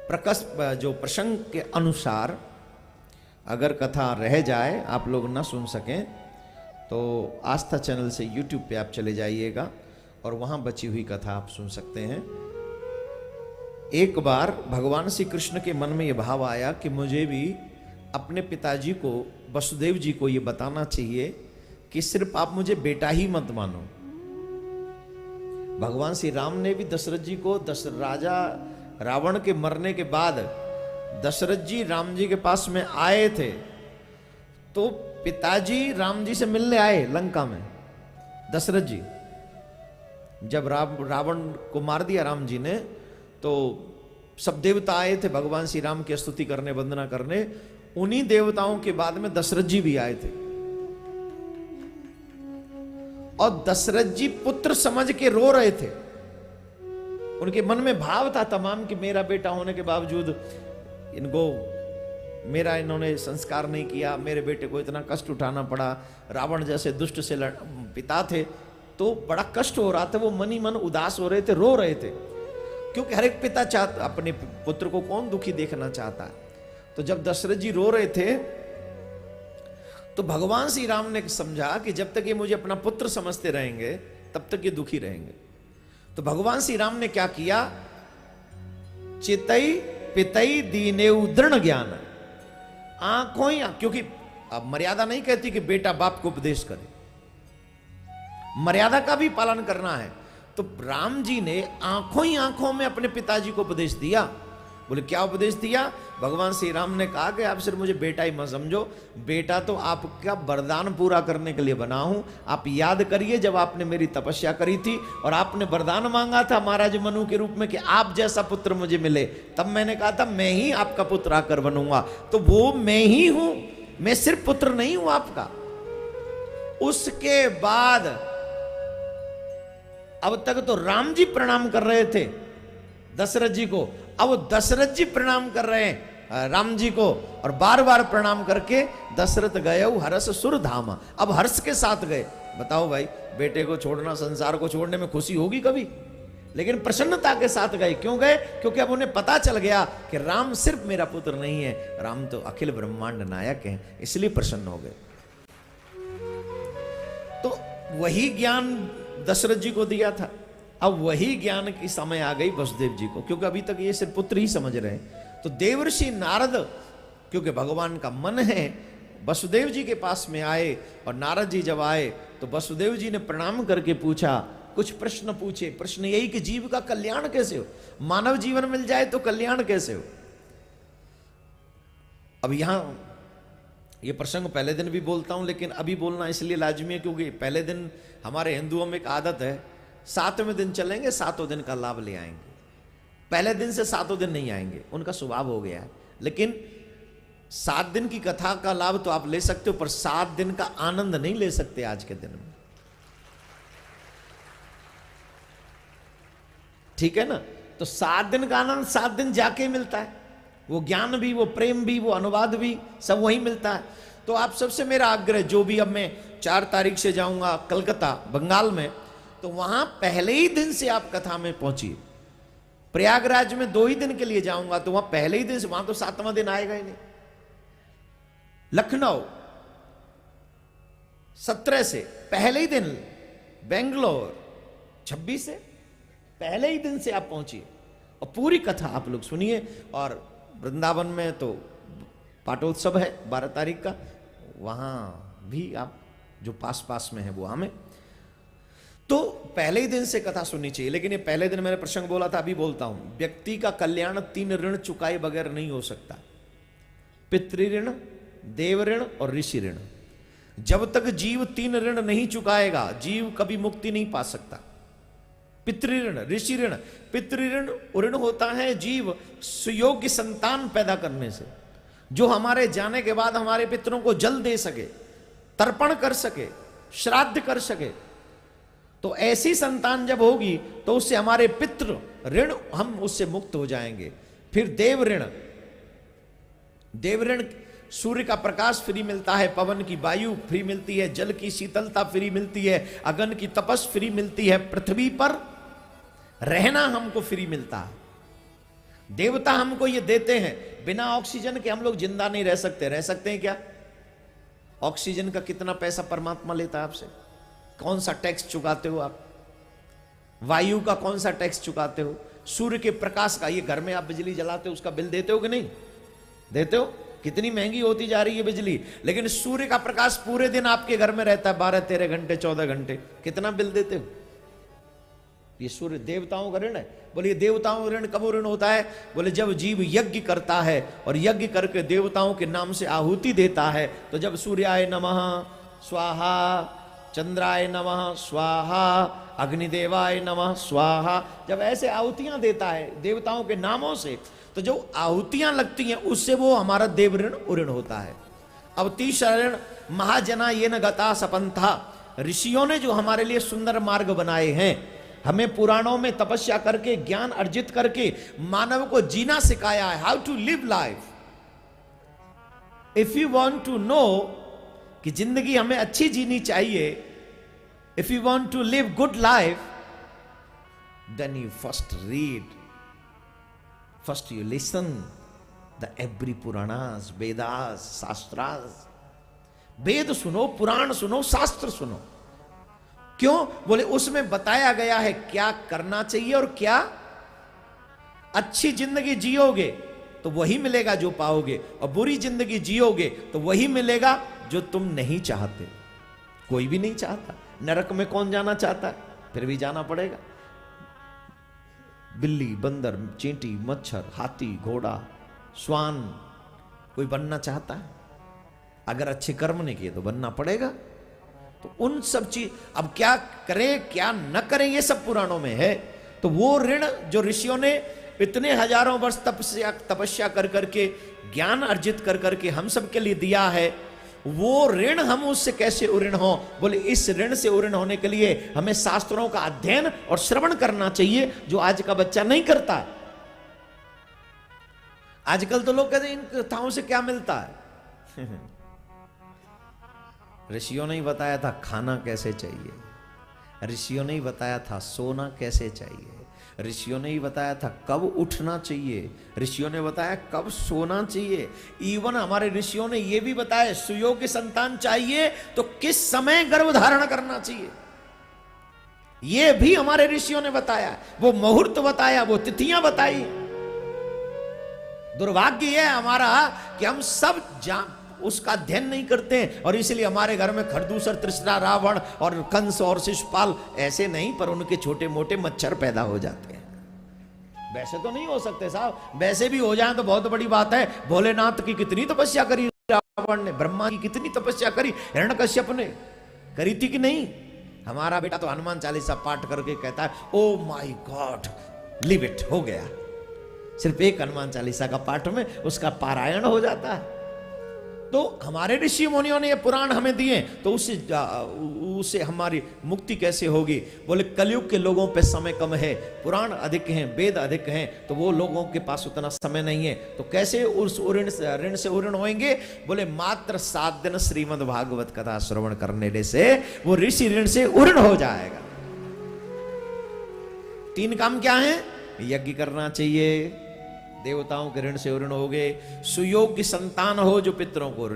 जो प्रसंग के अनुसार अगर कथा रह जाए, आप लोग ना सुन सकें, तो आस्था चैनल से यूट्यूब पे आप चले जाइएगा और वहाँ बची हुई कथा आप सुन सकते हैं। एक बार भगवान श्री कृष्ण के मन में ये भाव आया कि मुझे भी अपने पिताजी को, वसुदेव जी को ये बताना चाहिए कि सिर्फ आप मुझे बेटा ही मत मानो। भगवान श्री राम ने भी दशरथ जी को, राजा रावण के मरने के बाद दशरथ जी राम जी के पास में आए थे, तो पिताजी राम जी से मिलने आए लंका में। दशरथ जी जब रावण को मार दिया राम जी ने, तो सब देवता आए थे भगवान श्री राम की स्तुति करने, वंदना करने। उन्हीं देवताओं के बाद में दशरथ जी भी आए थे, और दशरथ जी पुत्र समझ के रो रहे थे। उनके मन में भाव था तमाम कि मेरा बेटा होने के बावजूद इन्होंने संस्कार नहीं किया, मेरे बेटे को इतना कष्ट उठाना पड़ा, रावण जैसे दुष्ट से पिता थे, तो बड़ा कष्ट हो रहा था। वो मन ही मन उदास हो रहे थे, रो रहे थे, क्योंकि हर एक पिता चाहता, अपने पुत्र को कौन दुखी देखना चाहता है। तो जब दशरथ जी रो रहे थे, तो भगवान श्री राम ने समझा कि जब तक ये मुझे अपना पुत्र समझते रहेंगे तब तक ये दुखी रहेंगे। तो भगवान श्री राम ने क्या किया, चितई पितई दीनेउ दृढ़ ज्ञान, आंखों ही, क्योंकि अब मर्यादा नहीं कहती कि बेटा बाप को उपदेश करे, मर्यादा का भी पालन करना है। तो राम जी ने आंखों ही आंखों में अपने पिताजी को उपदेश दिया। बोले क्या उपदेश दिया? भगवान श्री राम ने कहा कि आप सिर्फ मुझे बेटा ही मत समझो, बेटा तो आपका वरदान पूरा करने के लिए बना हूं। आप याद करिए जब आपने मेरी तपस्या करी थी और आपने वरदान मांगा था महाराज मनु के रूप में कि आप जैसा पुत्र मुझे मिले, तब मैंने कहा था मैं ही आपका पुत्र आकर बनूंगा। तो वो मैं ही हूं, मैं सिर्फ पुत्र नहीं हूं आपका। उसके बाद अब तक तो राम जी प्रणाम कर रहे थे दशरथ जी को, अब दशरथ जी प्रणाम कर रहे हैं राम जी को, और बार बार प्रणाम करके दशरथ गए हर्ष सुर धाम, अब हर्ष के साथ गए। बताओ भाई, बेटे को छोड़ना, संसार को छोड़ने में खुशी होगी कभी? लेकिन प्रसन्नता के साथ गए। क्यों गए? क्योंकि अब उन्हें पता चल गया कि राम सिर्फ मेरा पुत्र नहीं है, राम तो अखिल ब्रह्मांड नायक है, इसलिए प्रसन्न हो गए। तो वही ज्ञान दशरथ जी को दिया था, अब वही ज्ञान की समय आ गई वसुदेव जी को, क्योंकि अभी तक ये सिर्फ पुत्र ही समझ रहे हैं। तो देवर्षि नारद, क्योंकि भगवान का मन है, वसुदेव जी के पास में आए, और नारद जी जब आए तो वसुदेव जी ने प्रणाम करके पूछा, कुछ प्रश्न पूछे। प्रश्न यही कि जीव का कल्याण कैसे हो, मानव जीवन मिल जाए तो कल्याण कैसे हो। अब यहां ये प्रसंग पहले दिन भी बोलता हूं, लेकिन अभी बोलना इसलिए लाजमी है क्योंकि पहले दिन हमारे हिंदुओं में एक आदत है, 7वें दिन चलेंगे, 7 दिन का लाभ ले आएंगे। पहले दिन से 7 दिन नहीं आएंगे, उनका स्वभाव हो गया है। लेकिन 7 दिन की कथा का लाभ तो आप ले सकते हो, पर 7 दिन का आनंद नहीं ले सकते आज के दिन में। ठीक है ना? तो 7 दिन का आनंद 7 दिन जाके मिलता है, वो ज्ञान भी, वो प्रेम भी, वो अनुवाद भी, सब वही मिलता है। तो आप सबसे मेरा आग्रह, जो भी अब मैं 4 तारीख से जाऊंगा कलकत्ता बंगाल में, तो वहां पहले ही दिन से आप कथा में पहुंचिए। प्रयागराज में 2 ही दिन के लिए जाऊंगा, तो वहां पहले ही दिन से, वहां तो 7वां दिन आएगा ही नहीं। लखनऊ 17 से पहले ही दिन, बेंगलोर 26 से पहले ही दिन से आप पहुंचिए और पूरी कथा आप लोग सुनिए। और वृंदावन में तो पाटोत्सव है 12 तारीख का, वहां भी आप जो पास पास में है वो हमें, तो पहले ही दिन से कथा सुननी चाहिए। लेकिन ये पहले दिन मैंने प्रसंग बोला था, अभी बोलता हूं, व्यक्ति का कल्याण 3 ऋण चुकाए बगैर नहीं हो सकता, पितृ ऋण, देव ऋण और ऋषि ऋण। जब तक जीव 3 ऋण नहीं चुकाएगा, जीव कभी मुक्ति नहीं पा सकता। पितृ ऋण, ऋषि ऋण। पितृ ऋण होता है जीव सुयोग्य संतान पैदा करने से, जो हमारे जाने के बाद हमारे पितरों को जल दे सके, तर्पण कर सके, श्राद्ध कर सके। तो ऐसी संतान जब होगी तो उससे हमारे पितृ ऋण, हम उससे मुक्त हो जाएंगे। फिर देव ऋण, देव ऋण सूर्य का प्रकाश फ्री मिलता है, पवन की वायु फ्री मिलती है, जल की शीतलता फ्री मिलती है, अग्नि की तपस फ्री मिलती है, पृथ्वी पर रहना हमको फ्री मिलता है। देवता हमको ये देते हैं। बिना ऑक्सीजन के हम लोग जिंदा नहीं रह सकते। रह सकते हैं क्या? ऑक्सीजन का कितना पैसा परमात्मा लेता है आपसे? कौन सा टैक्स चुकाते हो आप? वायु का कौन सा टैक्स चुकाते हो? सूर्य के प्रकाश का, ये घर में आप बिजली जलाते हो उसका बिल देते हो कि नहीं देते हो? कितनी महंगी होती जा रही है बिजली, लेकिन सूर्य का प्रकाश पूरे दिन आपके घर में रहता है, 12-13 घंटे 14 घंटे, कितना बिल देते हो? ये सूर्य देवताओं का ऋण है। बोले देवताओं का ऋण कब ऋण होता है? बोले जब जीव यज्ञ करता है और यज्ञ करके देवताओं के नाम से आहुति देता है, तो जब सूर्याय नमः स्वाहा, चंद्राय नमः स्वाहा, अग्निदेवाय नमः स्वाहा, जब ऐसे आहुतियां देता है देवताओं के नामों से, तो जो आहुतियां लगती हैं उससे वो हमारा देव ऋण उऋण होता है। अब तीसरा ऋण, महाजना ये न गता सपंथा, ऋषियों ने जो हमारे लिए सुंदर मार्ग बनाए हैं, हमें पुराणों में तपस्या करके ज्ञान अर्जित करके मानव को जीना सिखाया है, how to live life. If you want to know कि जिंदगी हमें अच्छी जीनी चाहिए, if you want to live good life, then you first read, first you listen the every Puranas, Vedas, Shastras. Veda सुनो, पुराण सुनो, शास्त्र सुनो। क्यों? बोले उसमें बताया गया है क्या करना चाहिए और क्या। अच्छी जिंदगी जियोगे तो वही मिलेगा जो पाओगे, और बुरी जिंदगी जियोगे तो वही मिलेगा जो तुम नहीं चाहते। कोई भी नहीं चाहता। नरक में कौन जाना चाहता है? फिर भी जाना पड़ेगा। बिल्ली, बंदर, चींटी, मच्छर, हाथी, घोड़ा, श्वान, कोई बनना चाहता है? अगर अच्छे कर्म नहीं किए तो बनना पड़ेगा। तो उन सब चीज, अब क्या करें क्या न करें ये सब पुराणों में है। तो वो ऋण जो ऋषियों ने इतने हजारों वर्ष तपस्या कर करके ज्ञान अर्जित कर करके हम सब के लिए दिया है, वो ऋण हम उससे कैसे उऋण हो? बोले इस ऋण से उऋण होने के लिए हमें शास्त्रों का अध्ययन और श्रवण करना चाहिए, जो आज का बच्चा नहीं करता। आजकल तो लोग कहते हैं इन कथाओं से क्या मिलता है। ऋषियों ने ही बताया था खाना कैसे चाहिए, ऋषियों ने ही बताया था सोना कैसे चाहिए, ऋषियों ने ही बताया था कब उठना चाहिए, ऋषियों ने बताया कब सोना चाहिए। इवन हमारे ऋषियों ने यह भी बताया सुयोग्य संतान चाहिए तो किस समय गर्भ धारण करना चाहिए, यह भी हमारे ऋषियों ने बताया। वो मुहूर्त बताया, वो तिथियां बताई। दुर्भाग्य यह है हमारा कि हम सब उसका अध्ययन नहीं करते हैं, और इसलिए हमारे घर में खरदूसर, तृष्णा, रावण और कंस और शिशुपाल ऐसे नहीं, पर उनके छोटे मोटे मच्छर पैदा हो जाते हैं। वैसे तो नहीं हो सकते साहब, वैसे भी हो जाए तो बहुत बड़ी बात है। भोलेनाथ की कितनी तपस्या करी रावण ने, ब्रह्मा की कितनी तपस्या करी, हिरण्यकश्यप ने करी थी कि नहीं? हमारा बेटा तो हनुमान चालीसा पाठ करके कहता है oh my God live it, हो गया। सिर्फ एक हनुमान चालीसा का पाठ में उसका पारायण हो जाता है। तो हमारे ऋषि मुनियों ने ये पुराण हमें दिए, तो उससे हमारी मुक्ति कैसे होगी? बोले कलयुग के लोगों पे समय कम है, पुराण अधिक हैं, वेद अधिक हैं, तो वो लोगों के पास उतना समय नहीं है, तो कैसे उस ऋण से उऋण होंगे? बोले मात्र 7 दिन श्रीमद् भागवत कथा श्रवण करने से वो ऋषि ऋण से उऋण हो जाएगा। 3 काम क्या है? यज्ञ करना चाहिए, देवताओं के ऋण से उऋण हो गए, सुयोग्य संतान हो जो पितरों को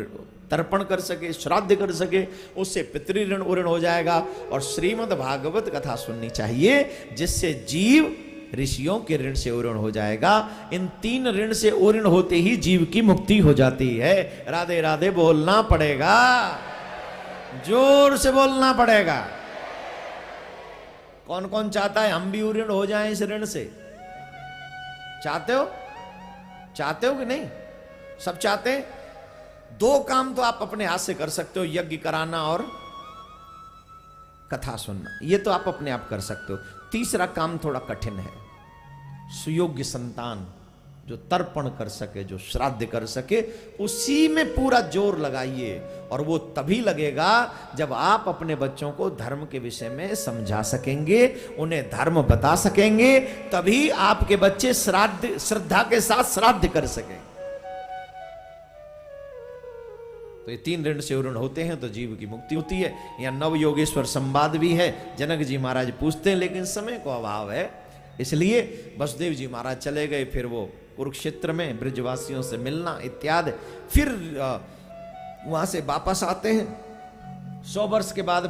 तर्पण कर सके, श्राद्ध कर सके, उससे पितृ ऋण उऋण हो जाएगा, और श्रीमद् भागवत कथा सुननी चाहिए जिससे जीव ऋषियों के ऋण से उऋण हो जाएगा। इन 3 ऋण से उऋण होते ही जीव की मुक्ति हो जाती है। राधे राधे बोलना पड़ेगा, जोर से बोलना पड़ेगा। कौन कौन चाहता है हम भी उऋण हो जाएं इस ऋण से? चाहते हो? चाहते हो कि नहीं? सब चाहते हैं। 2 काम तो आप अपने हाथ से कर सकते हो, यज्ञ कराना और कथा सुनना, ये तो आप अपने आप कर सकते हो। तीसरा काम थोड़ा कठिन है, सुयोग्य संतान जो तर्पण कर सके, जो श्राद्ध कर सके, उसी में पूरा जोर लगाइए। और वो तभी लगेगा जब आप अपने बच्चों को धर्म के विषय में समझा सकेंगे, उन्हें धर्म बता सकेंगे, तभी आपके बच्चे श्रद्धा के साथ श्राद्ध कर सकें। तो ये 3 ऋण से उऋण होते हैं तो जीव की मुक्ति होती है। यहाँ नव योगेश्वर संवाद भी है। जनक जी महाराज पूछते हैं, लेकिन समय को अभाव है, इसलिए वसुदेव जी महाराज चले गए। फिर वो कुरुक्षेत्र में ब्रजवासियों से मिलना इत्यादि। फिर वहां से वापस आते हैं 100 वर्ष के बाद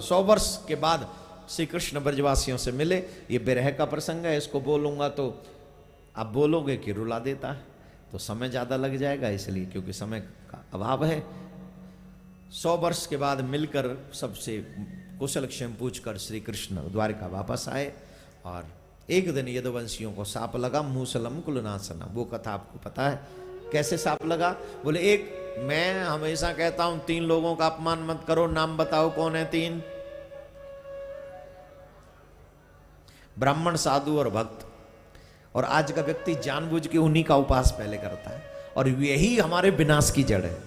100 वर्ष के बाद श्री कृष्ण ब्रजवासियों से मिले। ये विरह का प्रसंग है, इसको बोलूंगा तो आप बोलोगे कि रुला देता है, तो समय ज्यादा लग जाएगा, इसलिए क्योंकि समय का अभाव है। 100 वर्ष के बाद मिलकर सबसे कुशल क्षेम पूछकर श्री कृष्ण द्वारका वापस आए। और एक दिन यदुवंशियों को सांप लगा, मूसलम कुलनाशना, वो कथा आपको पता है। कैसे सांप लगा? बोले एक, मैं हमेशा कहता हूं 3 लोगों का अपमान मत करो, नाम बताओ कौन है 3? ब्राह्मण, साधु और भक्त। और आज का व्यक्ति जानबूझ के उन्हीं का उपास पहले करता है, और यही हमारे विनाश की जड़ है।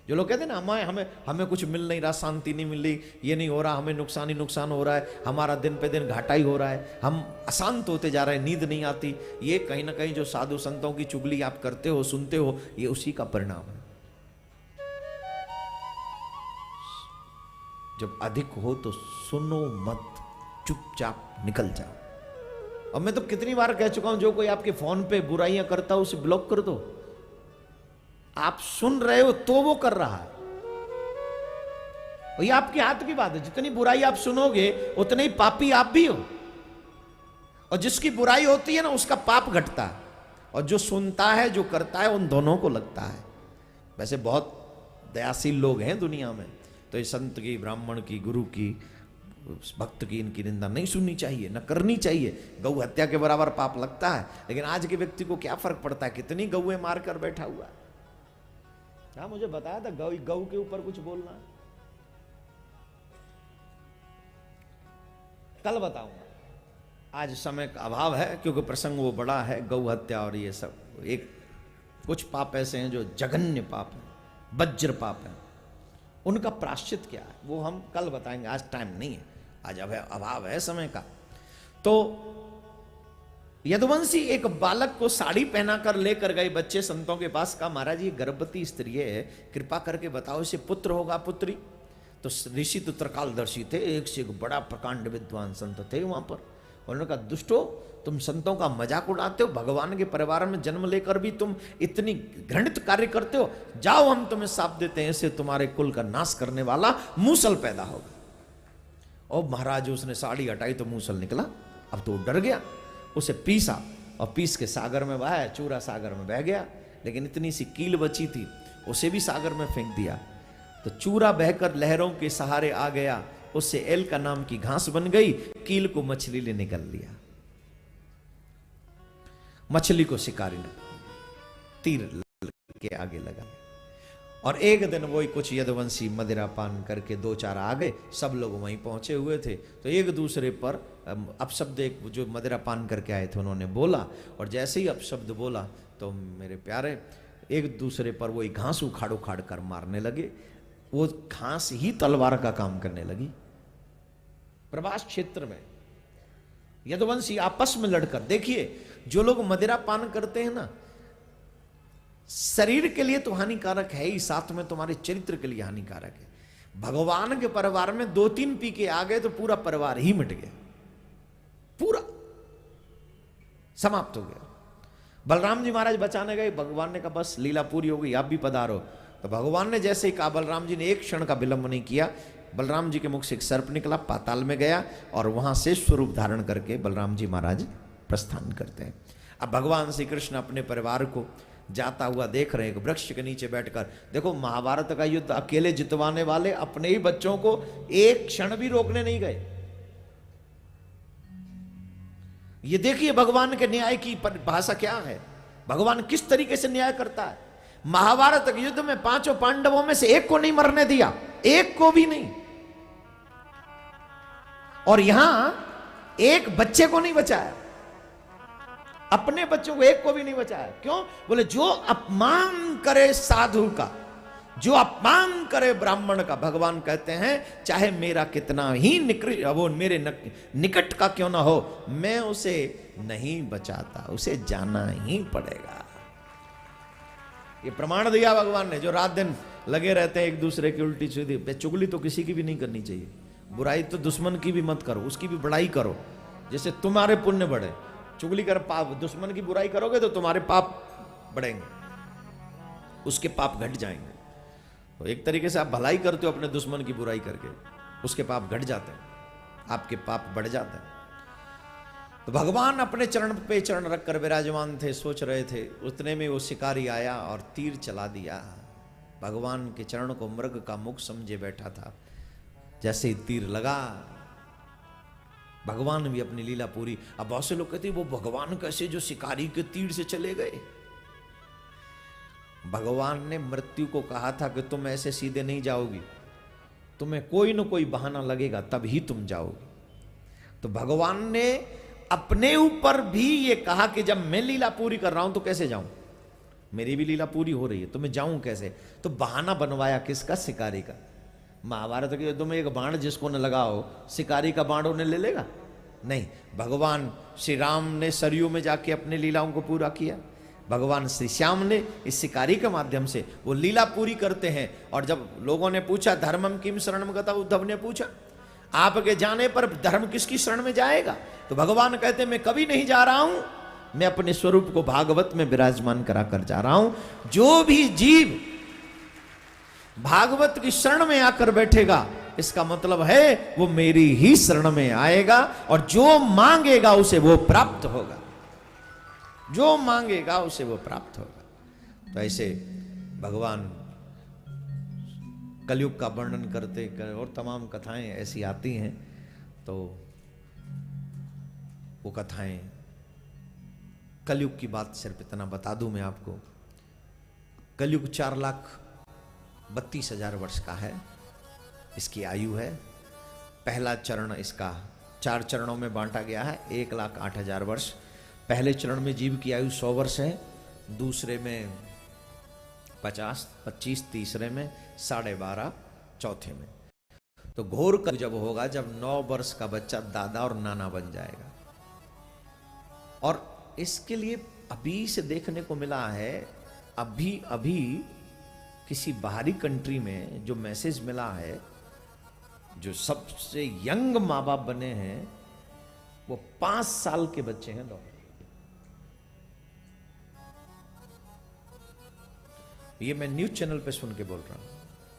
जो लोग कहते हैं ना हमें कुछ मिल नहीं रहा, शांति नहीं मिल रही, ये नहीं हो रहा, हमें नुकसान ही नुकसान हो रहा है, हमारा दिन पे दिन घाटा ही हो रहा है, हम अशांत होते जा रहे हैं, नींद नहीं आती, ये कहीं ना कहीं जो साधु संतों की चुगली आप करते हो, सुनते हो, ये उसी का परिणाम है। जब अधिक हो तो सुनो मत, चुपचाप निकल जाओ। और मैं तो कितनी बार कह चुका हूं, जो कोई आपके फोन पे बुराइयां करता हो उसे ब्लॉक कर दो। आप सुन रहे हो तो वो कर रहा है, और ये आपके हाथ की बात है। जितनी बुराई आप सुनोगे उतने ही पापी आप भी हो, और जिसकी बुराई होती है ना उसका पाप घटता है, और जो सुनता है जो करता है उन दोनों को लगता है। वैसे बहुत दयाशील लोग हैं दुनिया में, तो ये संत की, ब्राह्मण की, गुरु की, भक्त की इनकी निंदा नहीं सुननी चाहिए, न करनी चाहिए। गौ हत्या के बराबर पाप लगता है, लेकिन आज के व्यक्ति को क्या फर्क पड़ता है कितनी गौएं मारकर बैठा हुआ। हाँ, मुझे बताया था गौ के ऊपर कुछ बोलना, कल बताऊंगा। आज समय का अभाव है क्योंकि प्रसंग वो बड़ा है, गौ हत्या और ये सब। एक कुछ पाप ऐसे हैं जो जघन्य पाप है, वज्र पाप है, उनका प्राश्चित क्या है वो हम कल बताएंगे, आज टाइम नहीं है, आज अभाव है समय का। तो यदुवंशी एक बालक को साड़ी पहनाकर लेकर गए बच्चे संतों के पास। कहा महाराज ये गर्भवती स्त्री है, कृपा करके बताओ इसे पुत्र होगा पुत्री? तो ऋषि तो त्रिकालदर्शी थे, एक से एक बड़ा प्रकांड विद्वान संत थे वहां पर। उन्होंने कहा दुष्टो, तुम संतों का मजाक उड़ाते हो, भगवान के परिवार में जन्म लेकर भी तुम इतनी घृणित कार्य करते हो, जाओ हम तुम्हें शाप देते हैं, इससे तुम्हारे कुल का नाश करने वाला मूसल पैदा होगा। और महाराज उसने साड़ी हटाई तो मूसल निकला। अब तो डर गया, उसे पीसा और पीस के सागर में बहाया, चूरा सागर में बह गया, लेकिन इतनी सी कील बची थी उसे भी सागर में फेंक दिया। तो चूरा बहकर लहरों के सहारे आ गया, उससे एल का नाम की घास बन गई, कील को मछली ने निकल लिया। मछली को शिकारी ने तीर के आगे लगा। और एक दिन वही कुछ यदुवंशी मदिरा पान करके 2-4 आ गए, सब लोग वहीं पहुंचे हुए थे। तो एक दूसरे पर अपशब्द, एक जो मदिरा पान करके आए थे उन्होंने बोला, और जैसे ही अपशब्द बोला तो मेरे प्यारे एक दूसरे पर वही घास उखाड़ उखाड़ कर मारने लगे। वो घास ही तलवार का काम करने लगी। प्रभास क्षेत्र में यदुवंशी आपस में लड़कर, देखिए जो लोग मदिरा पान करते हैं ना, शरीर के लिए तो हानिकारक है ही, साथ में तुम्हारे चरित्र के लिए हानिकारक है। भगवान के परिवार में 2-3 पी के आ गए तो पूरा परिवार ही मिट गया, पूरा समाप्त हो गया। बलराम जी महाराज बचाने गए, भगवान ने कहा बस लीला पूरी हो गई, आप भी पधारो। तो भगवान ने जैसे ही कहा, बलराम जी ने एक क्षण का विलंब नहीं किया, बलराम जी के मुख से एक सर्प निकला, पाताल में गया, और वहां से स्वरूप धारण करके बलराम जी महाराज प्रस्थान करते हैं। अब भगवान श्री कृष्ण अपने परिवार को जाता हुआ देख रहे हैं, एक वृक्ष के नीचे बैठकर। देखो महाभारत का युद्ध अकेले जितवाने वाले अपने ही बच्चों को एक क्षण भी रोकने नहीं गए। ये देखिए भगवान के न्याय की भाषा क्या है, भगवान किस तरीके से न्याय करता है। महाभारत के युद्ध में 5 पांडवों में से एक को नहीं मरने दिया, एक को भी नहीं, और यहां एक बच्चे को नहीं बचाया, अपने बच्चों को एक को भी नहीं बचाया। क्यों? बोले जो अपमान करे साधु का, जो अपमान करे ब्राह्मण का, भगवान कहते हैं चाहे मेरा कितना ही वो मेरे निकट का क्यों ना हो, मैं उसे नहीं बचाता, उसे जाना ही पड़ेगा। ये प्रमाण दिया भगवान ने। जो रात दिन लगे रहते हैं एक दूसरे की उल्टी सीधी, चुगली तो किसी की भी नहीं करनी चाहिए, बुराई तो दुश्मन की भी मत करो, उसकी भी बड़ाई करो, जैसे तुम्हारे पुण्य बढ़े। चुगली कर पाप, दुश्मन की बुराई करोगे तो तुम्हारे पाप बढ़ेंगे, उसके पाप घट जाएंगे। तो एक तरीके से आप भलाई करते हो अपने दुश्मन की बुराई करके, उसके पाप घट जाते हैं, आपके पाप बढ़ जाते हैं। तो भगवान अपने चरण पे चरण रखकर विराजमान थे, सोच रहे थे, उतने में वो शिकारी आया और तीर चला दिया। भगवान के चरण को मृग का मुख समझे बैठा था, जैसे ही तीर लगा भगवान भी अपनी लीला पूरी। अब बहुत से लोग कहते हैं वो भगवान कैसे जो शिकारी के तीर से चले गए। भगवान ने मृत्यु को कहा था कि तुम ऐसे सीधे नहीं जाओगी, तुम्हें कोई ना कोई बहाना लगेगा तभी तुम जाओगे। तो भगवान ने अपने ऊपर भी ये कहा कि जब मैं लीला पूरी कर रहा हूं तो कैसे जाऊं, मेरी भी लीला पूरी हो रही है तो मैं जाऊं कैसे। तो बहाना बनवाया किसका, शिकारी का। महाभारत के युद्ध में एक बाण जिसको न लगाओ, शिकारी का बाण उन्हें ले लेगा नहीं। भगवान श्री राम ने सरयू में जाके अपने लीलाओं को पूरा किया, भगवान श्री श्याम ने इस शिकारी के माध्यम से वो लीला पूरी करते हैं। और जब लोगों ने पूछा धर्मम किम शरणम गता, उद्धव ने पूछा आपके जाने पर धर्म किसकी शरण में जाएगा, तो भगवान कहते मैं कभी नहीं जा रहा हूं, मैं अपने स्वरूप को भागवत में विराजमान करा कर जा रहा हूं। जो भी जीव भागवत की शरण में आकर बैठेगा, इसका मतलब है वो मेरी ही शरण में आएगा, और जो मांगेगा उसे वो प्राप्त होगा, जो मांगेगा उसे वो प्राप्त होगा। तो ऐसे भगवान कलयुग का वर्णन करते और तमाम कथाएं ऐसी आती हैं। तो वो कथाएं, कलयुग की बात सिर्फ इतना बता दूं मैं आपको, कलयुग 4,32,000 वर्ष का है, इसकी आयु है। पहला चरण इसका 4 चरणों में बांटा गया है, 1,08,000 वर्ष। पहले चरण में जीव की आयु 100 वर्ष है, दूसरे में 50, 25, तीसरे में 12.5, चौथे में। तो घोर कलयुग जब होगा, जब 9 वर्ष का बच्चा दादा और नाना बन जाएगा। और इसके लिए अभी से देखने को मिला है, अभी किसी बाहरी कंट्री में जो मैसेज मिला है, जो सबसे यंग माँ बाप बने हैं वो 5 साल के बच्चे हैं दोनों। ये मैं न्यूज चैनल पे सुन के बोल रहा हूं,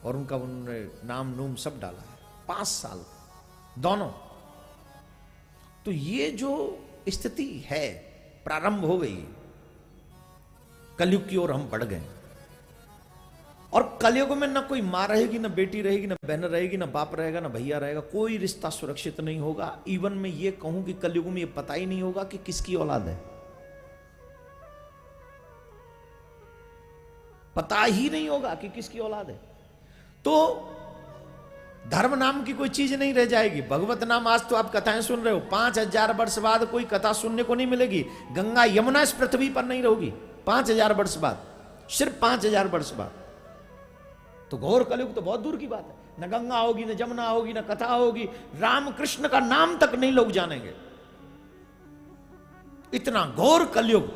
और उनका उन्होंने नाम नूम सब डाला है, 5 साल दोनों। तो ये जो स्थिति है प्रारंभ हो गई, कलयुग की ओर हम बढ़ गए। और कलयुग में ना कोई माँ रहेगी, ना बेटी रहेगी, ना बहन रहेगी, ना बाप रहेगा, ना भैया रहेगा, कोई रिश्ता सुरक्षित नहीं होगा। इवन मैं ये कहूं कि कलयुग में ये पता ही नहीं होगा कि किसकी औलाद है, पता ही नहीं होगा कि किसकी औलाद है। तो धर्म नाम की कोई चीज नहीं रह जाएगी। भगवत नाम, आज तो आप कथाएं सुन रहे हो, 5,000 वर्ष बाद कोई कथा सुनने को नहीं मिलेगी। गंगा यमुना इस पृथ्वी पर नहीं रहेगी 5,000 वर्ष बाद, सिर्फ 5,000 वर्ष बाद। तो घोर कलयुग तो बहुत दूर की बात है, न गंगा होगी, न जमुना होगी, न कथा होगी, राम कृष्ण का नाम तक नहीं लोग जानेंगे। इतना घोर कलयुग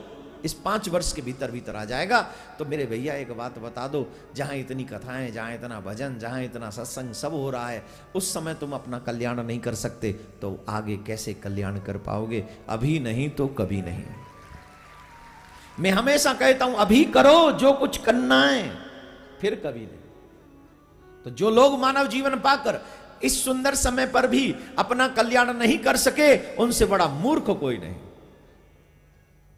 इस 5 वर्ष के भीतर आ जाएगा। तो मेरे भैया एक बात बता दो, जहां इतनी कथाएं, जहां इतना भजन, जहां इतना सत्संग सब हो रहा है, उस समय तुम अपना कल्याण नहीं कर सकते तो आगे कैसे कल्याण कर पाओगे? अभी नहीं तो कभी नहीं। मैं हमेशा कहता हूं अभी करो जो कुछ करना है, फिर कभी नहीं। तो जो लोग मानव जीवन पाकर इस सुंदर समय पर भी अपना कल्याण नहीं कर सके, उनसे बड़ा मूर्ख कोई नहीं।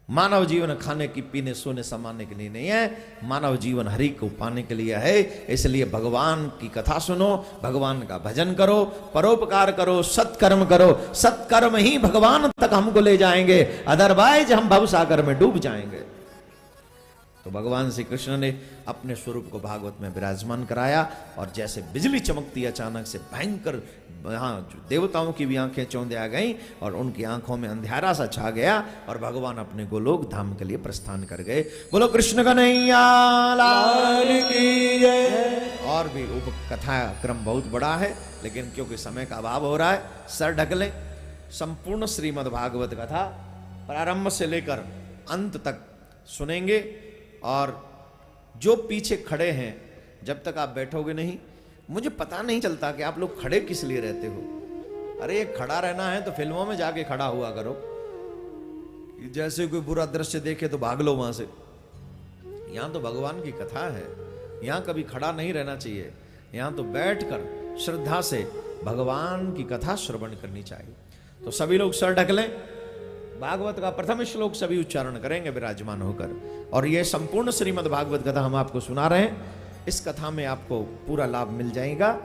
मानव जीवन खाने की, पीने, सोने, समाने के लिए नहीं है, मानव जीवन हरि को पाने के लिए है। इसलिए भगवान की कथा सुनो, भगवान का भजन करो, परोपकार करो, सत्कर्म करो। सत्कर्म ही भगवान तक हमको ले जाएंगे, अदरवाइज हम भवसागर में डूब जाएंगे। तो भगवान श्री कृष्ण ने अपने स्वरूप को भागवत में विराजमान कराया, और जैसे बिजली चमकती अचानक से भयंकर, यहाँ देवताओं की भी आंखें चौंधे आ गईं और उनकी आंखों में अंधेरा सा छा गया, और भगवान अपने गोलोक धाम के लिए प्रस्थान कर गए। बोलो कृष्ण कन्हैया लाल की जय। और भी उप कथा क्रम बहुत बड़ा है, लेकिन क्योंकि समय का अभाव हो रहा है, सर ढक लें। संपूर्ण श्रीमद् भागवत कथा प्रारंभ से लेकर अंत तक सुनेंगे। और जो पीछे खड़े हैं, जब तक आप बैठोगे नहीं, मुझे पता नहीं चलता कि आप लोग खड़े किस लिए रहते हो। अरे खड़ा रहना है तो फिल्मों में जाके खड़ा हुआ करो, जैसे कोई बुरा दृश्य देखे तो भाग लो वहां से। यहां तो भगवान की कथा है, यहां कभी खड़ा नहीं रहना चाहिए, यहां तो बैठकर श्रद्धा से भगवान की कथा श्रवण करनी चाहिए। तो सभी लोग सर ढक लें, भागवत का प्रथम श्लोक सभी उच्चारण करेंगे विराजमान होकर। और यह संपूर्ण श्रीमद् भागवत कथा हम आपको सुना रहे हैं। इस कथा में आपको पूरा लाभ मिल जाएगा।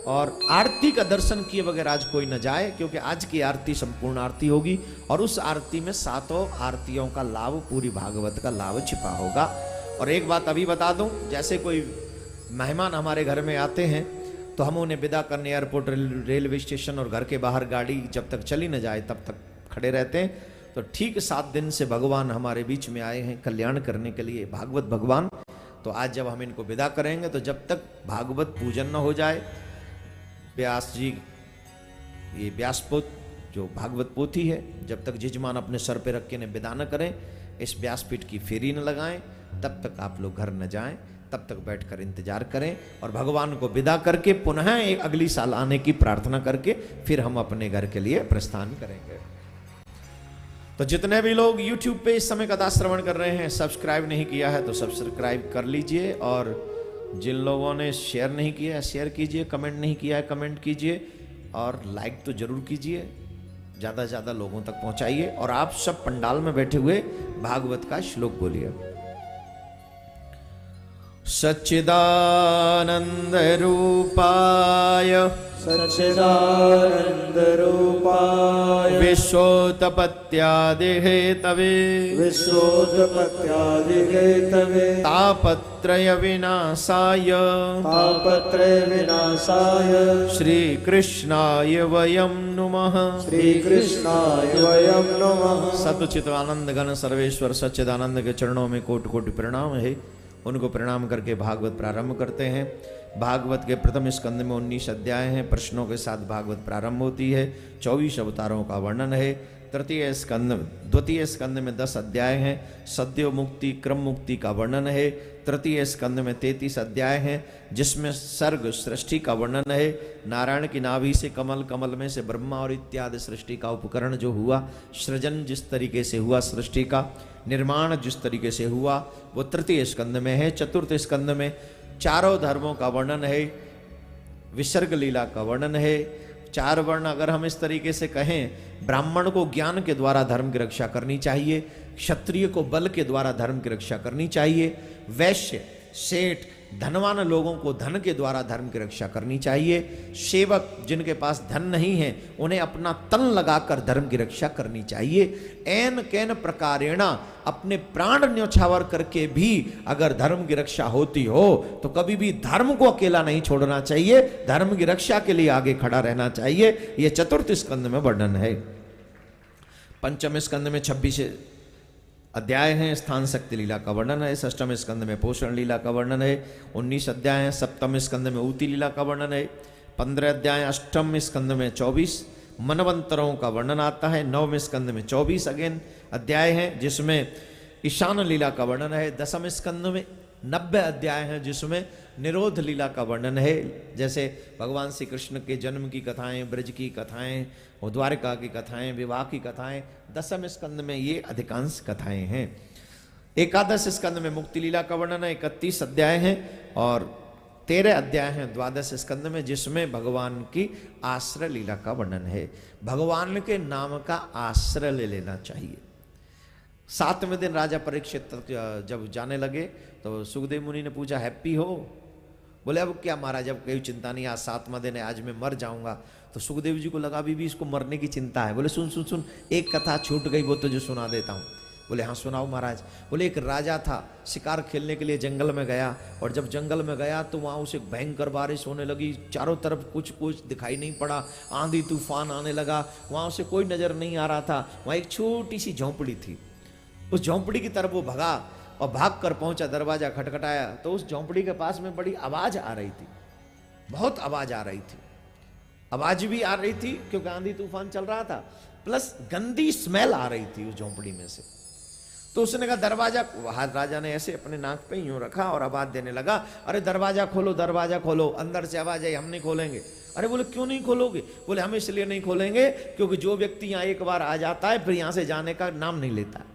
और आरती का दर्शन किए बगैर आज कोई न जाए, क्योंकि आज की आरती संपूर्ण आरती होगी और उस आरती में 7 आरतियों का लाभ, पूरी भागवत का लाभ छिपा होगा। और एक बात अभी बता दूं, जैसे कोई मेहमान हमारे घर में आते हैं तो हम उन्हें विदा करने एयरपोर्ट, रेलवे स्टेशन और घर के बाहर गाड़ी जब तक चली न जाए तब तक खड़े रहते हैं। तो ठीक 7 दिन से भगवान हमारे बीच में आए हैं कल्याण करने के लिए, भागवत भगवान। तो आज जब हम इनको विदा करेंगे तो जब तक भागवत पूजन न हो जाए, व्यास जी ये व्यासपोत जो भागवत पोथी है, जब तक जजमान अपने सर पे रख के विदा न करें, इस व्यासपीठ की फेरी न लगाएं, तब तक आप लोग घर न जाएं, तब तक बैठकर इंतजार करें। और भगवान को विदा करके पुनः एक अगली साल आने की प्रार्थना करके फिर हम अपने घर के लिए प्रस्थान करेंगे। तो जितने भी लोग YouTube पे इस समय कथा श्रवण कर रहे हैं, सब्सक्राइब नहीं किया है तो सब्सक्राइब कर लीजिए। और जिन लोगों ने शेयर नहीं किया है शेयर कीजिए, कमेंट नहीं किया है कमेंट कीजिए, और लाइक तो जरूर कीजिए, ज़्यादा से ज़्यादा लोगों तक पहुंचाइए। और आप सब पंडाल में बैठे हुए भागवत का श्लोक बोलिए। सच्चिदानंद रूपाय सच्चिदानंद रूपाय विश्वोत्पत्त्यादि हेतवे विश्वोत्पत्त्यादि हेतवे तापत्रय विनाशाय तापत्रय विनाशाय श्री कृष्णाय वयं नुमः श्री कृष्णाय वयं नमः। सतचित आनंद घन सर्वेश्वर सच्चिदानंद के चरणों में कोटि कोटि प्रणाम है। उनको प्रणाम करके भागवत प्रारंभ करते हैं। भागवत के प्रथम स्कंद में 19 अध्याय हैं, प्रश्नों के साथ भागवत प्रारंभ होती है। 24 अवतारों का वर्णन है। द्वितीय स्कंद में 10 अध्याय हैं, सद्यो मुक्ति क्रम मुक्ति का वर्णन है। तृतीय स्कंद में 33 अध्याय हैं, जिसमें सर्ग सृष्टि का वर्णन है। नारायण की नाभि से कमल, कमल में से ब्रह्मा और इत्यादि सृष्टि का उपकरण जो हुआ, सृजन जिस तरीके से हुआ, सृष्टि का निर्माण जिस तरीके से हुआ, वो तृतीय स्कंद में है। चतुर्थ स्कंद में चारों धर्मों का वर्णन है, विसर्ग लीला का वर्णन है। 4 वर्ण अगर हम इस तरीके से कहें, ब्राह्मण को ज्ञान के द्वारा धर्म की रक्षा करनी चाहिए, क्षत्रिय को बल के द्वारा धर्म की रक्षा करनी चाहिए, वैश्य सेठ धनवान लोगों को धन के द्वारा धर्म की रक्षा करनी चाहिए, सेवक जिनके पास धन नहीं है उन्हें अपना तन लगाकर धर्म की रक्षा करनी चाहिए। एन कैन प्रकारेण अपने प्राण न्योछावर करके भी अगर धर्म की रक्षा होती हो तो कभी भी धर्म को अकेला नहीं छोड़ना चाहिए, धर्म की रक्षा के लिए आगे खड़ा रहना चाहिए। यह चतुर्थ स्कंद में वर्णन है। पंचम स्कंद में 26 अध्याय हैं, स्थान शक्ति लीला का वर्णन है। षष्ठम स्कंद में पोषण लीला का वर्णन है। 19 अध्याय हैं। सप्तम स्कंद में ऊती लीला का वर्णन है। 15 अध्याय। अष्टम स्कंद में 24 मनवंतरों का वर्णन आता है। 9वें स्कंद में 24 अगेन अध्याय हैं, जिसमें ईशान लीला का वर्णन है। 10वें स्कंद में 90 अध्याय हैं, जिसमें निरोध लीला का वर्णन है। जैसे भगवान श्री कृष्ण के जन्म की कथाएं, ब्रज की कथाएं और द्वारका की कथाएं, विवाह की कथाएं 10वें स्कंद में ये अधिकांश कथाएं हैं। एकादश स्कंद में मुक्ति लीला का वर्णन है। 31 अध्याय हैं और 13 अध्याय हैं द्वादश स्कंद में, जिसमें भगवान की आश्रय लीला का वर्णन है। भगवान के नाम का आश्रय ले लेना चाहिए। 7वें दिन राजा परीक्षित जब जाने लगे तो सुखदेव मुनि ने पूछा, हैप्पी हो? बोले अब क्या महाराज, अब कोई चिंता नहीं, आज 7वां दिन है, आज मैं मर जाऊंगा। तो सुखदेव जी को लगा अभी भी इसको मरने की चिंता है। बोले सुन सुन सुन, एक कथा छूट गई, वो तुझे सुना देता हूँ। बोले हाँ सुनाओ महाराज। बोले एक राजा था, शिकार खेलने के लिए जंगल में गया, और जब जंगल में गया तो वहाँ उसे भयंकर बारिश होने लगी, चारों तरफ कुछ कुछ दिखाई नहीं पड़ा, आंधी तूफान आने लगा, वहाँ उसे कोई नजर नहीं आ रहा था। वहाँ एक छोटी सी झोंपड़ी थी, उस झोंपड़ी की तरफ वो भगा और भाग कर पहुंचा, दरवाजा खटखटाया तो उस झोंपड़ी के पास में बड़ी आवाज आ रही थी, बहुत आवाज आ रही थी। आवाज भी आ रही थी क्योंकि आंधी तूफान चल रहा था, प्लस गंदी स्मेल आ रही थी उस झोंपड़ी में से। तो उसने कहा दरवाजा, हाथ राजा ने ऐसे अपने नाक पे यूं रखा और आवाज देने लगा, अरे दरवाजा खोलो, दरवाजा खोलो, अंदर से आवाज आई, हम नहीं खोलेंगे। अरे बोले क्यों नहीं खोलोगे? बोले हम इसलिए नहीं खोलेंगे क्योंकि जो व्यक्ति यहाँ एक बार आ जाता है फिर यहाँ से जाने का नाम नहीं लेता।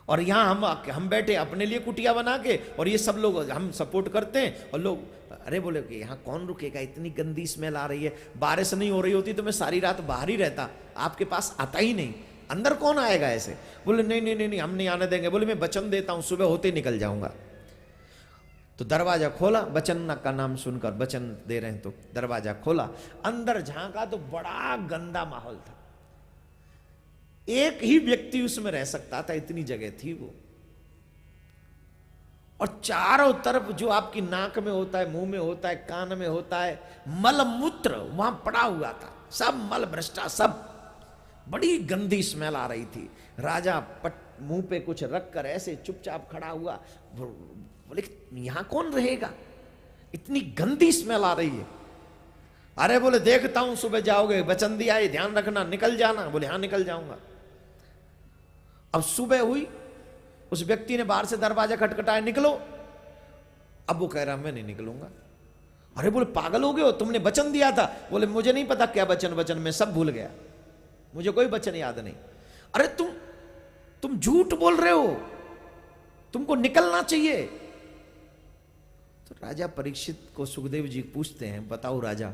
और यहाँ हम बैठे अपने लिए कुटिया बना के, और ये सब लोग हम सपोर्ट करते हैं, और लोग अरे बोले कि यहाँ कौन रुकेगा, इतनी गंदी स्मेल आ रही है, बारिश नहीं हो रही होती तो मैं सारी रात बाहर ही रहता, आपके पास आता ही नहीं, अंदर कौन आएगा ऐसे? बोले नहीं नहीं नहीं नहीं, हम नहीं आने देंगे। बोले मैं वचन देता हूं सुबह होते निकल जाऊंगा। तो दरवाजा खोला, वचन का नाम सुनकर, वचन दे रहे हैं तो दरवाजा खोला, अंदर झांका तो बड़ा गंदा माहौल था, एक ही व्यक्ति उसमें रह सकता था, इतनी जगह थी वो। और चारों तरफ जो आपकी नाक में होता है, मुंह में होता है, कान में होता है, मल मूत्र वहां पड़ा हुआ था, सब मल भ्रष्टा, सब बड़ी गंदी स्मेल आ रही थी। राजा मुंह पे कुछ रख कर ऐसे चुपचाप खड़ा हुआ, बोले यहां कौन रहेगा, इतनी गंदी स्मेल आ रही है। अरे बोले देखता हूं, सुबह जाओगे, वचन दिया है, ध्यान रखना, निकल जाना। बोले हाँ निकल जाऊंगा। अब सुबह हुई, उस व्यक्ति ने बाहर से दरवाजा खटखटाया, निकलो। अब वो कह रहा मैं नहीं निकलूंगा। अरे बोले पागल हो गए हो, तुमने वचन दिया था। बोले मुझे नहीं पता क्या वचन मैं सब भूल गया, मुझे कोई वचन याद नहीं। अरे तुम झूठ बोल रहे हो, तुमको निकलना चाहिए। तो राजा परीक्षित को सुखदेव जी पूछते हैं, बताओ राजा,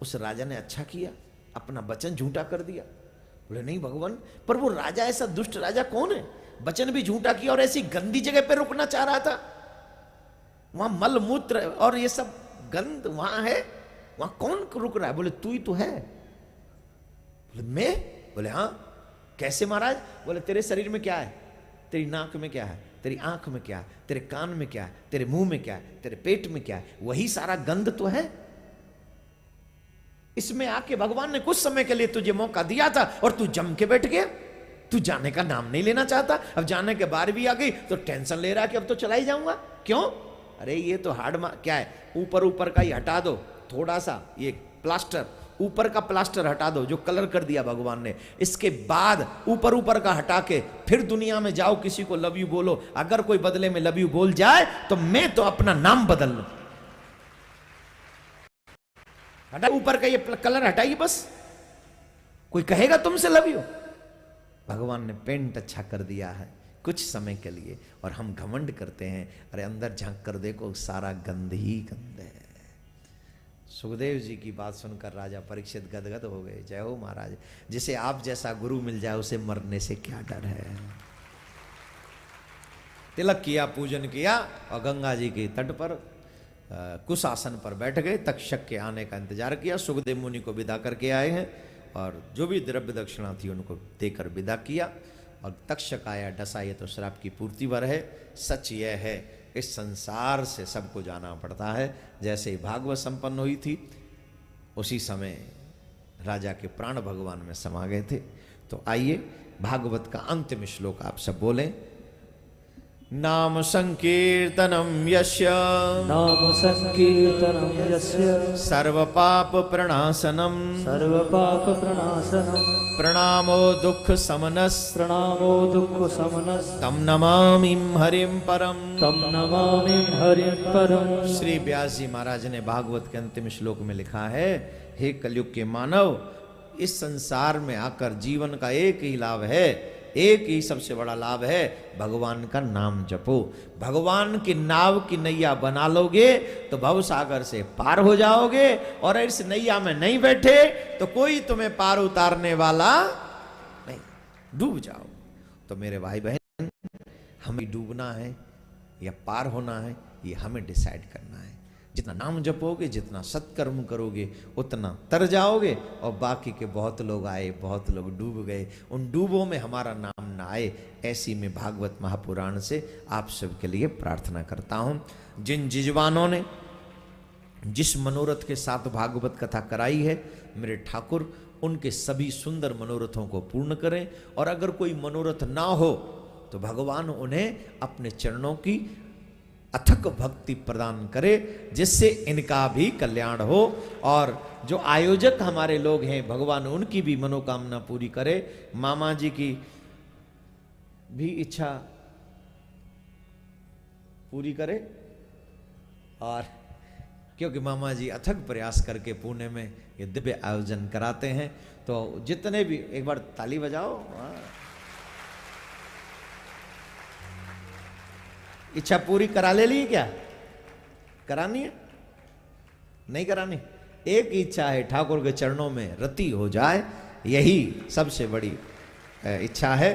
उस राजा ने अच्छा किया, अपना वचन झूठा कर दिया? बोले नहीं भगवान, पर वो राजा, ऐसा दुष्ट राजा कौन है, वचन भी झूठा किया और ऐसी गंदी जगह पे रुकना चाह रहा था, वहां मल मूत्र और ये सब गंद वहां है, वहां कौन रुक रहा है? बोले तू ही तो है। बोले मैं? बोले हाँ। कैसे महाराज? बोले तेरे शरीर में क्या है, तेरी नाक में क्या है, तेरी आंख में क्या है, तेरे कान में क्या है, तेरे मुंह में क्या है, तेरे पेट में क्या है, वही सारा गंध तो है। इसमें आके भगवान ने कुछ समय के लिए तुझे मौका दिया था और तू जम के बैठ गया, तू जाने का नाम नहीं लेना चाहता। अब जाने के बार भी आ गई तो टेंशन ले रहा है कि अब तो चला ही जाऊंगा। क्यों? अरे ये तो क्या है, ऊपर का ही हटा दो, थोड़ा सा ये प्लास्टर, ऊपर का प्लास्टर हटा दो जो कलर कर दिया भगवान ने, इसके बाद ऊपर का हटा के फिर दुनिया में जाओ, किसी को लव यू बोलो। अगर कोई बदले में लव यू बोल जाए तो मैं तो अपना नाम बदल लूं। हटा ऊपर का ये कलर हटाइए, बस कोई कहेगा तुमसे लव यू। भगवान ने पेंट अच्छा कर दिया है कुछ समय के लिए, और हम घमंड करते हैं, अरे अंदर झांक कर देखो सारा गंद ही गंद है। सुखदेव जी की बात सुनकर राजा परीक्षित गदगद हो गए। जय हो महाराज, जिसे आप जैसा गुरु मिल जाए उसे मरने से क्या डर है। तिलक किया, पूजन किया और गंगा जी के तट पर कुश आसन पर बैठ गए। तक्षक के आने का इंतजार किया। सुखदेव मुनि को विदा करके आए हैं और जो भी द्रव्य दक्षिणा थी उनको देकर विदा किया। और तक्षक आया, डसा, ये तो श्राप की पूर्ति भर है। सच यह है इस संसार से सबको जाना पड़ता है। जैसे ही भागवत संपन्न हुई थी उसी समय राजा के प्राण भगवान में समा गए थे। तो आइए भागवत का अंतिम श्लोक आप सब बोलें। नाम संकीर्तनम यस्य, नाम संकीर्तनम यस्य, सर्व पाप प्रणाशनम, सर्व पाप प्रणाशनम, प्रणामो दुख समनस, प्रणामो दुख समनस, तम नमामि हरिम परम, तम नमामि हरिम परम। श्री व्यास जी महाराज ने भागवत के अंतिम श्लोक में लिखा है, हे कलयुग के मानव, इस संसार में आकर जीवन का एक ही लाभ है, एक ही सबसे बड़ा लाभ है, भगवान का नाम जपो। भगवान की नाव की नैया बना लोगे तो भव सागर से पार हो जाओगे, और इस नैया में नहीं बैठे तो कोई तुम्हें पार उतारने वाला नहीं, डूब जाओ। तो मेरे भाई बहन, हमें डूबना है या पार होना है, ये हमें डिसाइड करना है। जितना नाम जपोगे, जितना सत्कर्म करोगे, उतना तर जाओगे। और बाकी के बहुत लोग आए, बहुत लोग डूब गए, उन डूबों में हमारा नाम ना आए, ऐसी में भागवत महापुराण से आप सबके लिए प्रार्थना करता हूँ। जिन जिजवानों ने जिस मनोरथ के साथ भागवत कथा कराई है, मेरे ठाकुर उनके सभी सुंदर मनोरथों को पूर्ण करें। और अगर कोई मनोरथ ना हो तो भगवान उन्हें अपने चरणों की अथक भक्ति प्रदान करे, जिससे इनका भी कल्याण हो। और जो आयोजक हमारे लोग हैं, भगवान उनकी भी मनोकामना पूरी करे। मामा जी की भी इच्छा पूरी करे। और क्योंकि मामा जी अथक प्रयास करके पुणे में ये दिव्य आयोजन कराते हैं, तो जितने भी, एक बार ताली बजाओ। इच्छा पूरी करा ले ली क्या? करानी है? नहीं करानी? एक इच्छा है, ठाकुर के चरणों में रति हो जाए, यही सबसे बड़ी इच्छा है।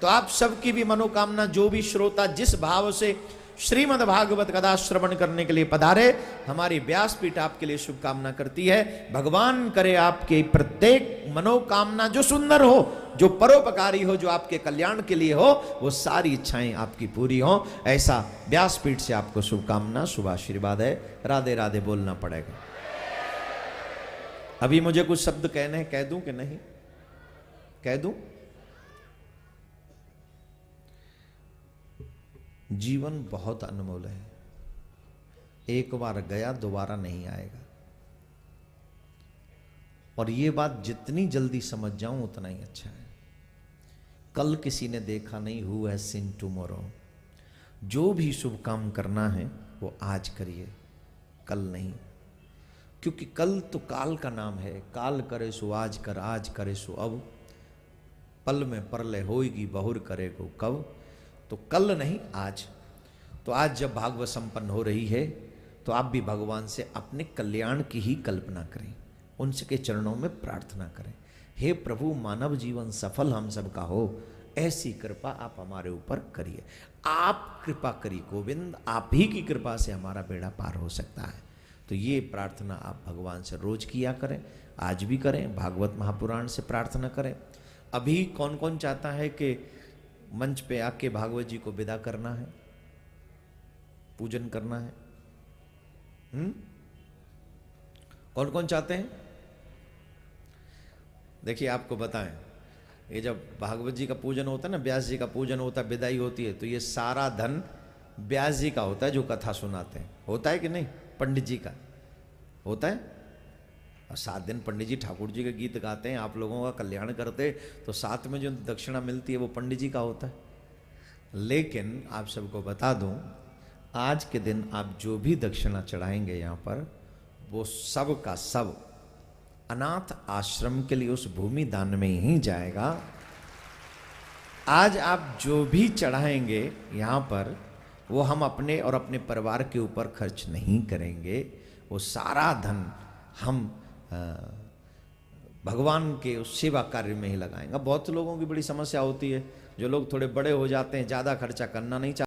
तो आप सबकी भी मनोकामना, जो भी श्रोता जिस भाव से श्रीमद् भागवत कथा श्रवण करने के लिए पधारे, हमारी व्यासपीठ आपके लिए शुभकामना करती है। भगवान करे आपके प्रत्येक मनोकामना जो सुंदर हो, जो परोपकारी हो, जो आपके कल्याण के लिए हो, वो सारी इच्छाएं आपकी पूरी हो। ऐसा व्यासपीठ से आपको शुभकामना, शुभ आशीर्वाद है। राधे राधे बोलना पड़ेगा। अभी मुझे कुछ शब्द कहने हैं, कह दूं कि नहीं? कह दूं? जीवन बहुत अनमोल है, एक बार गया दोबारा नहीं आएगा। और ये बात जितनी जल्दी समझ जाऊं उतना ही अच्छा है। कल किसी ने देखा नहीं, हु हैज सीन टुमारो। जो भी शुभ काम करना है वो आज करिए, कल नहीं। क्योंकि कल तो काल का नाम है। काल करे सो आज कर, आज करे सो अब, पल में परलय होएगी बहुर करेगो कब। तो कल नहीं, आज। तो आज जब भागवत संपन्न हो रही है, तो आप भी भगवान से अपने कल्याण की ही कल्पना करें, उनके चरणों में प्रार्थना करें। हे प्रभु, मानव जीवन सफल हम सबका हो, ऐसी कृपा आप हमारे ऊपर करिए। आप कृपा करिए गोविंद, आप ही की कृपा से हमारा बेड़ा पार हो सकता है। तो ये प्रार्थना आप भगवान से रोज किया करें, आज भी करें, भागवत महापुराण से प्रार्थना करें। अभी कौन कौन चाहता है कि मंच पे आके भागवत जी को विदा करना है, पूजन करना है? कौन कौन चाहते हैं? देखिए आपको बताएं, ये जब भागवत जी का पूजन होता है ना, व्यास जी का पूजन होता है, विदाई होती है, तो ये सारा धन व्यास जी का होता है जो कथा सुनाते हैं। होता है कि नहीं? पंडित जी का होता है। और 7 दिन पंडित जी ठाकुर जी के गीत गाते हैं, आप लोगों का कल्याण करते, तो साथ में जो दक्षिणा मिलती है वो पंडित जी का होता है। लेकिन आप सबको बता दूं, आज के दिन आप जो भी दक्षिणा चढ़ाएंगे यहाँ पर, वो सब का सब अनाथ आश्रम के लिए उस भूमि दान में ही जाएगा। आज आप जो भी चढ़ाएंगे यहाँ पर, वो हम अपने और अपने परिवार के ऊपर खर्च नहीं करेंगे। वो सारा धन हम भगवान के उस सेवा कार्य में ही लगाएंगे। बहुत लोगों की बड़ी समस्या होती है, जो लोग थोड़े बड़े हो जाते हैं, ज़्यादा खर्चा करना नहीं चाहते।